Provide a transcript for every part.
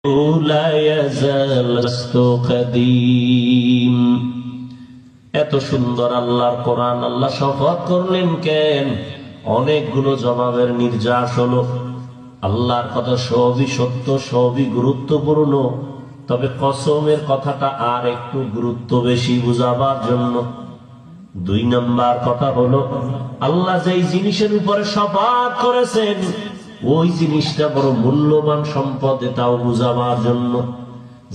لا يزال لست قديم। এত সুন্দর আল্লাহর কোরআন, আল্লাহ শপথ করলেন কেন? অনেকগুলো জবাবের নির্যাস হলো। আল্লাহর কথা সবই সত্য, সবই গুরুত্বপূর্ণ, তবে কসমের কথাটা আর একটু গুরুত্ব বেশি বুঝাবার জন্য। 2 নাম্বার কথা হলো, আল্লাহ যেই জিনিসের উপরে শপথ করেছেন ওই জিনিসটা বড় মূল্যবান সম্পদ, এটাও বুঝাবার জন্য।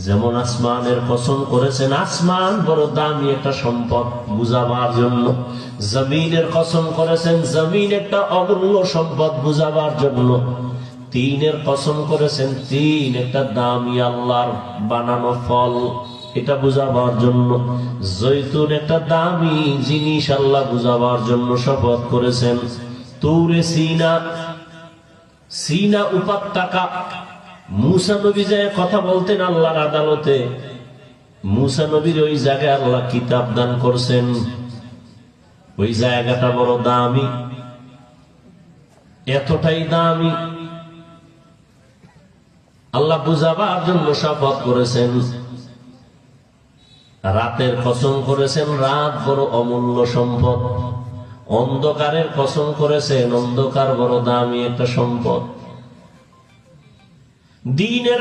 যেমন আসমানের কসম করেছেন, আসমান বড় দামি একটা সম্পদ, বুঝাবার জন্য। জমিনের কসম করেছেন, জমিন একটা অমূল্য সম্পদ, বুঝাবার জন্য। 3-এর কসম করেছেন, 3 একটা দামি আল্লাহর বানানো ফল, এটা বুঝাবার জন্য। জৈতুন একটা দামি জিনিস, আল্লাহ বুঝাবার জন্য শপথ করেছেন। তুরে সিনা উপত্যকা, মুসা নবী যে কথা বলতেন আল্লাহর আদালতে, মুসা নবীর ওই জায়গায় আল্লাহ কিতাব দান করছেন। ওই জায়গাটা বড় দামি, এতটাই দামি আল্লাহ বুঝাবার জন্য শপথ করেছেন। রাতের কসম করেছেন, রাত বড় অমূল্য সম্পদ। অন্ধকারের কসম করেছেন, অন্ধকার বড় দামি একটা সম্পদ। দিনের